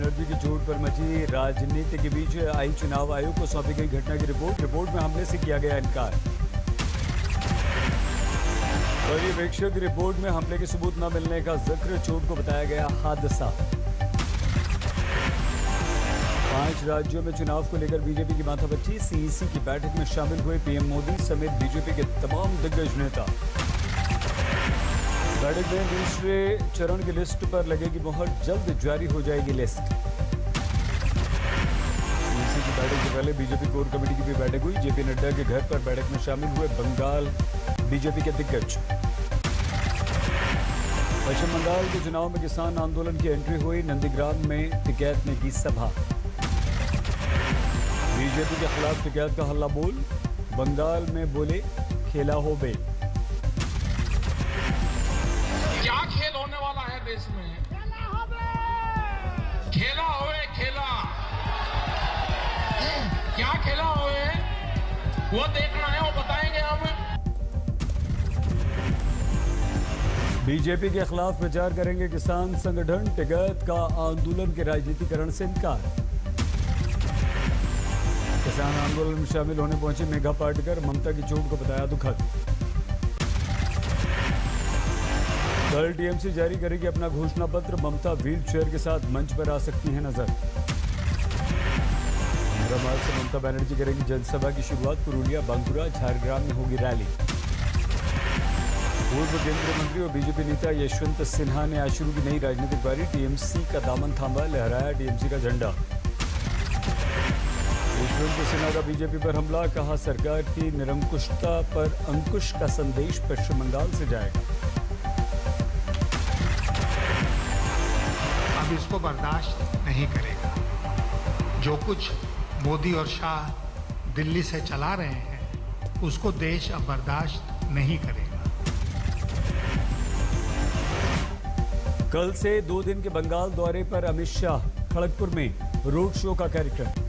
बनर्जी की चोट पर मची राजनीति के बीच आई चुनाव आयोग को सौंपी गई घटना की रिपोर्ट में हमले से किया गया इनकार। पर्यवेक्षक रिपोर्ट में हमले के सबूत न मिलने का जिक्र, चोट को बताया गया हादसा। 5 राज्यों में चुनाव को लेकर बीजेपी की माथापच्ची, सीईसी की बैठक में शामिल हुए पीएम मोदी समेत बीजेपी के तमाम दिग्गज नेता। बैठक में दूसरे चरण की लिस्ट पर लगेगी मोहर, जल्द जारी हो जाएगी लिस्ट। सीईसी की बैठक से पहले बीजेपी कोर कमेटी की भी बैठक हुई। जेपी नड्डा के घर पर बैठक में शामिल हुए बंगाल बीजेपी के दिग्गज। पश्चिम बंगाल के चुनाव में किसान आंदोलन की एंट्री हुई, नंदीग्राम में टिकैत ने की सभा। बीजेपी के खिलाफ टिकैत का हल्ला बोल, बंगाल में बोले खेला हो बे। क्या खेल होने वाला है देश में? खेला होए खेला, क्या खेला होए वो देखना है, वो बताएंगे हम। बीजेपी के खिलाफ प्रचार करेंगे किसान संगठन, टिकैत का आंदोलन के राजनीतिकरण से इनकार। किसान आंदोलन में शामिल होने पहुंचे मेघा पाटकर, ममता की चोट को बताया दुखद। कल टीएमसी जारी करेगी अपना घोषणा पत्र, ममता व्हील चेयर के साथ मंच पर आ सकती है नजर। 15 मार्च से ममता बनर्जी करेंगी जनसभा की शुरुआत, पुरुलिया, बांकुरा, झारग्राम में होगी रैली। पूर्व केंद्रीय मंत्री और बीजेपी नेता यशवंत सिन्हा ने आज शुरू की नई राजनीतिक पारी, टीएमसी का दामन थामा, लहराया टीएमसी का झंडा। यशवंत सिन्हा का बीजेपी पर हमला, कहा सरकार की निरंकुशता पर अंकुश का संदेश पश्चिम बंगाल से जाएगा। अब इसको बर्दाश्त नहीं करेगा। जो कुछ मोदी और शाह दिल्ली से चला रहे हैं उसको देश अब बर्दाश्त नहीं करेगा। कल से 2 दिन के बंगाल दौरे पर अमित शाह, खड़गपुर में रोड शो का कार्यक्रम।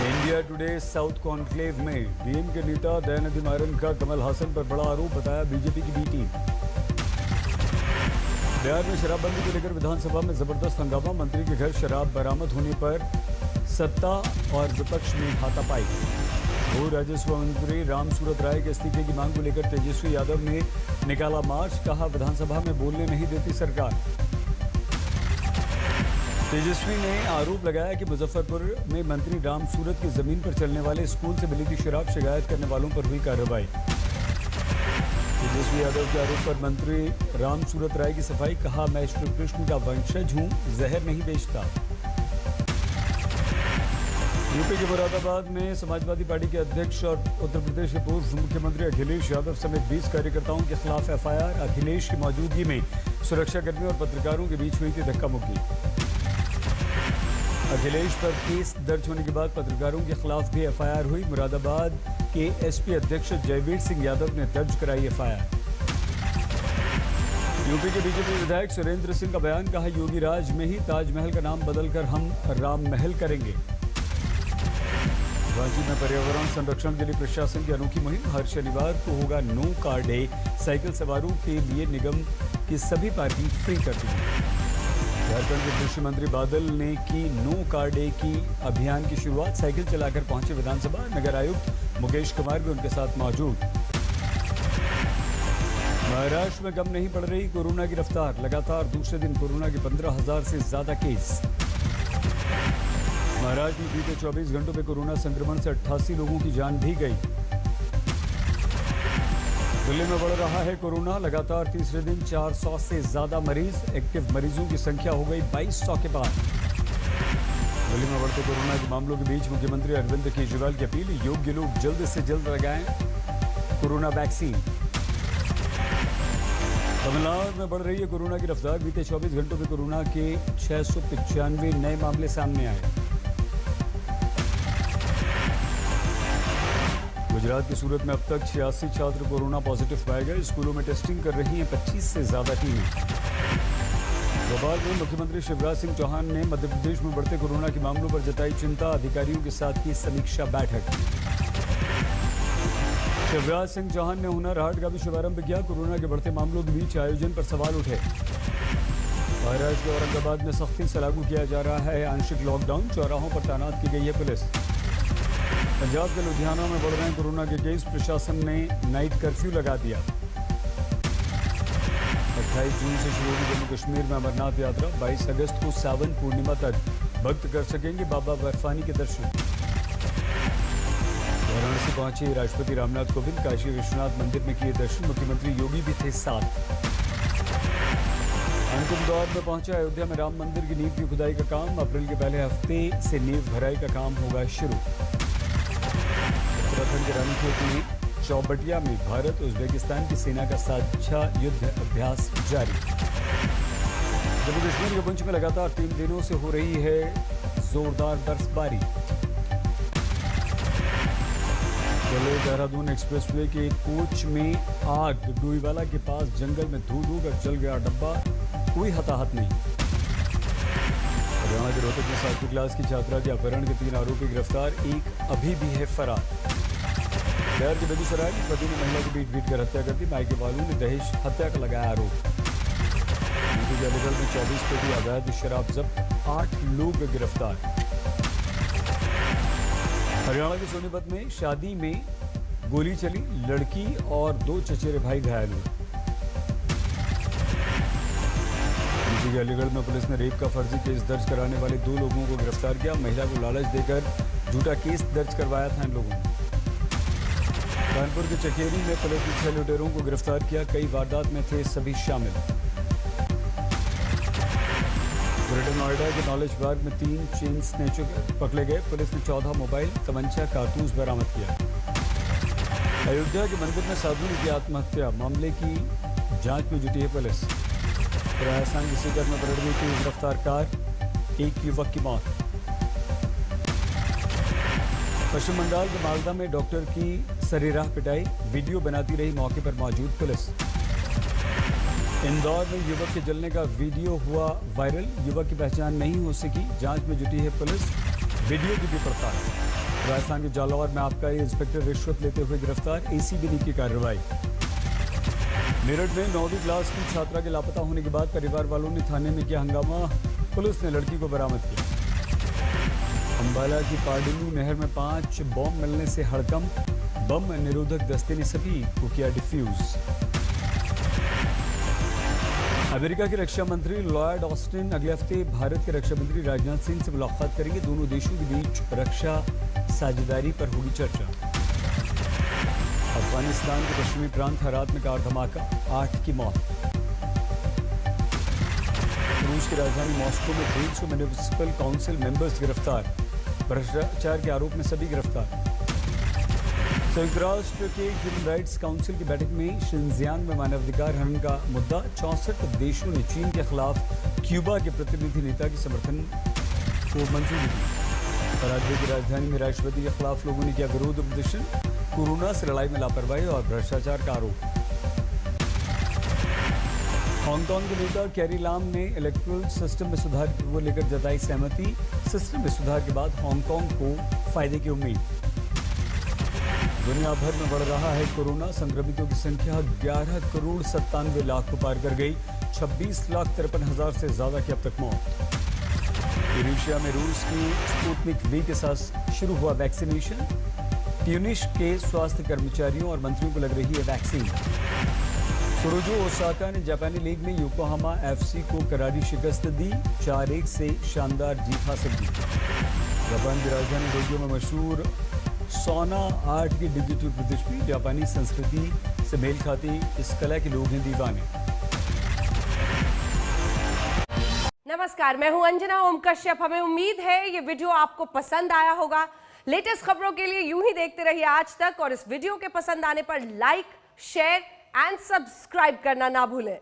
इंडिया टुडे साउथ कॉन्क्लेव में डीएम के नेता दयानिधि मारन का कमल हासन पर बड़ा आरोप, बताया बीजेपी की बी टीम। बिहार में शराबबंदी को लेकर विधानसभा में जबरदस्त हंगामा, मंत्री के घर शराब बरामद होने पर सत्ता और विपक्ष में हाथापाई। भू राजस्व मंत्री रामसूरत राय के इस्तीफे की मांग को लेकर तेजस्वी यादव ने निकाला मार्च, कहा विधानसभा में बोलने नहीं देती सरकार। तेजस्वी ने आरोप लगाया कि मुजफ्फरपुर में मंत्री रामसूरत की जमीन पर चलने वाले स्कूल से मिली थी शराब, शिकायत करने वालों पर हुई कार्रवाई। तेजस्वी यादव के आरोप पर मंत्री रामसूरत राय की सफाई, कहा मैं श्री कृष्ण का वंशज हूं, जहर नहीं बेचता। यूपी के मुरादाबाद में समाजवादी पार्टी के अध्यक्ष और उत्तर प्रदेश के पूर्व मुख्यमंत्री अखिलेश यादव समेत 20 कार्यकर्ताओं के खिलाफ एफआईआर, अखिलेश की मौजूदगी में सुरक्षाकर्मियों और पत्रकारों के बीच हुई थी धक्का मुक्की। अखिलेश पर केस दर्ज होने के बाद पत्रकारों के खिलाफ भी एफआईआर हुई। मुरादाबाद के एसपी अध्यक्ष जयवीर सिंह यादव ने दर्ज कराई एफआईआर। यूपी के बीजेपी विधायक सुरेंद्र सिंह का बयान, कहा योगी राज में ही ताजमहल का नाम बदलकर हम राम महल करेंगे। रांची में पर्यावरण संरक्षण के लिए प्रशासन की अनोखी मुहिम, हर शनिवार को होगा नो कार डे, साइकिल सवारों के लिए निगम की सभी पार्किंग फ्री कर दी। झारखंड के कृषि मंत्री बादल ने की नो कार डे की अभियान की शुरुआत, साइकिल चलाकर पहुंचे विधानसभा, नगर आयुक्त मुकेश कुमार भी उनके साथ मौजूद। महाराष्ट्र में कम नहीं पड़ रही कोरोना की रफ्तार, लगातार दूसरे दिन कोरोना के 15,000 से ज्यादा केस। महाराष्ट्र में बीते 24 घंटों में कोरोना संक्रमण से 88 लोगों की जान भी गई। दिल्ली में बढ़ रहा है कोरोना, लगातार तीसरे दिन 400 से ज्यादा मरीज, एक्टिव मरीजों की संख्या हो गई 2200 के पार। दिल्ली में बढ़ते कोरोना के मामलों के बीच मुख्यमंत्री अरविंद केजरीवाल की अपील, योग्य लोग जल्द से जल्द लगाएं कोरोना वैक्सीन। तमिलनाडु में बढ़ रही है कोरोना की रफ्तार, बीते 24 घंटों में कोरोना के 695 नए मामले सामने आए। गुजरात की सूरत में अब तक 86 छात्र कोरोना पॉजिटिव पाए गए, स्कूलों में टेस्टिंग कर रही हैं 25 से ज्यादा टीमें। भोपाल में मुख्यमंत्री शिवराज सिंह चौहान ने मध्य प्रदेश में बढ़ते कोरोना के मामलों पर जताई चिंता, अधिकारियों के साथ की समीक्षा बैठक। शिवराज सिंह चौहान ने हुनर हाट का भी शुभारंभ किया, कोरोना के बढ़ते मामलों के बीच आयोजन पर सवाल उठे। महाराष्ट्र के औरंगाबाद में सख्ती से लागू किया जा रहा है आंशिक लॉकडाउन, चौराहों पर तैनात की गई है पुलिस। पंजाब के लुधियाना में बढ़ रहे हैं कोरोना के केस, प्रशासन ने नाइट कर्फ्यू लगा दिया। 28 जून से शुरू होगी जम्मू कश्मीर में अमरनाथ यात्रा, 22 अगस्त को सावन पूर्णिमा तक भक्त कर सकेंगे बाबा बर्फानी के दर्शन। वाराणसी पहुंचे राष्ट्रपति रामनाथ कोविंद, काशी विश्वनाथ मंदिर में किए दर्शन, मुख्यमंत्री योगी भी थे साथ। अंतिम दौर में पहुंचा अयोध्या में राम मंदिर की नींव की खुदाई का काम, अप्रैल के पहले हफ्ते से नींव भराई का काम होगा शुरू। उत्तराखंड के रानीखेत में चौबटिया में भारत उज्बेकिस्तान की सेना का साझा युद्ध अभ्यास जारी। जम्मू कश्मीर के पुंछ में लगातार 3 दिनों से हो रही है जोरदार बर्फबारी। देहरादून एक्सप्रेसवे के कोच में आग, डोईवाला के पास जंगल में धू कर जल गया डब्बा, कोई हताहत नहीं। हरियाणा के रोहतक में 7वीं क्लास की छात्रा के अपहरण के 3 आरोपी गिरफ्तार, एक अभी भी है फरार। बिहार के बेगूसराय में पति ने महिला को पीट कर हत्या कर दी, मायके वालों ने दहेज हत्या का लगाया आरोप। यूपी के अलीगढ़ में 24 पेटी अवैध शराब जब्त, 8 लोग गिरफ्तार। हरियाणा के सोनीपत में शादी में गोली चली, लड़की और 2 चचेरे भाई घायल हुए। यूपी के अलीगढ़ में पुलिस ने रेप का फर्जी केस दर्ज कराने वाले 2 लोगों को गिरफ्तार किया, महिला को लालच देकर झूठा केस दर्ज करवाया था इन लोगों ने। कानपुर के चकेरी में पुलिस ने 6 लुटेरों को गिरफ्तार किया, कई वारदात में थे सभी शामिल। ग्रेटर नोएडा के नॉलेज बाग में 3 चेन स्नैचर पकड़े गए, पुलिस ने 14 मोबाइल, तमंचा, कारतूस बरामद किया। अयोध्या के मंदिर में साधु ने की आत्महत्या, मामले की जांच में जुटी है पुलिस। राजस्थान के सीकर में पलट गई तेज रफ्तार कार, 1 युवक की मौत। पश्चिम बंगाल के मालदा में डॉक्टर की सरेराह पिटाई, वीडियो बनाती रही मौके पर मौजूद पुलिस। इंदौर में युवक के जलने का वीडियो हुआ वायरल, युवक की पहचान नहीं हो सकी, जांच में जुटी है पुलिस, वीडियो की भी पड़ताल। राजस्थान के जालौर में आबकारी इंस्पेक्टर रिश्वत लेते हुए गिरफ्तार, एसीबी ने की कार्रवाई। मेरठ में 9वीं क्लास की छात्रा के लापता होने के बाद परिवार वालों ने थाने में किया हंगामा, पुलिस ने लड़की को बरामद किया। अंबाला की पाडलू नहर में 5 बम मिलने से हड़कंप, बम निरोधक दस्ते ने सभी को किया डिफ्यूज। अमेरिका के रक्षा मंत्री लॉयड ऑस्टिन अगले हफ्ते भारत के रक्षा मंत्री राजनाथ सिंह से मुलाकात करेंगे, दोनों देशों के बीच रक्षा साझेदारी पर होगी चर्चा। अफगानिस्तान के पश्चिमी प्रांत हेरात में कार धमाका, 8 की मौत। रूस की राजधानी मॉस्को में 150 म्युनिसिपल काउंसिल मेंबर्स गिरफ्तार, भ्रष्टाचार के आरोप में सभी गिरफ्तार। संयुक्त राष्ट्र के ह्यूमन राइट्स काउंसिल की बैठक में शिनजियांग में मानवाधिकार हनन का मुद्दा, 64 देशों ने चीन के खिलाफ क्यूबा के प्रतिनिधि नेता के समर्थन को मंजूरी दी। पराग्वे की राजधानी में राष्ट्रपति के खिलाफ लोगों ने किया विरोध प्रदर्शन, कोरोना से लड़ाई में लापरवाही और भ्रष्टाचार का आरोप। हांगकांग के नेता कैरी लाम ने इलेक्टोरल सिस्टम में सुधार को लेकर जताई सहमति, सिस्टम में सुधार के बाद हांगकांग को फायदे की उम्मीद। दुनिया भर में बढ़ रहा है कोरोना, संक्रमितों की संख्या 11 करोड़ 97 लाख को पार कर गई, 26,53,000 से ज्यादा की अब तक मौत। ट्यूनीशिया में रूस की स्पुतनिक वी के साथ शुरू हुआ वैक्सीनेशन, ट्यूनिश के स्वास्थ्य कर्मचारियों और मंत्रियों को लग रही है वैक्सीन। सुरुजो ओसाका ने जापानी लीग में योकोहामा एफसी को करारी शिकस्त दी, 4-1 से शानदार जीत हासिल की। जापान की राजधानी टोक्यो में मशहूर सोना आर्ट की डिजिटल प्रदर्शनी, जापानी संस्कृति से मेल खाती इस कला के लोग हैं दीवाने। नमस्कार, मैं हूं अंजना ओम कश्यप। हमें उम्मीद है ये वीडियो आपको पसंद आया होगा। लेटेस्ट खबरों के लिए यूं ही देखते रहिए आज तक, और इस वीडियो के पसंद आने पर लाइक, शेयर एंड सब्सक्राइब करना ना भूलें।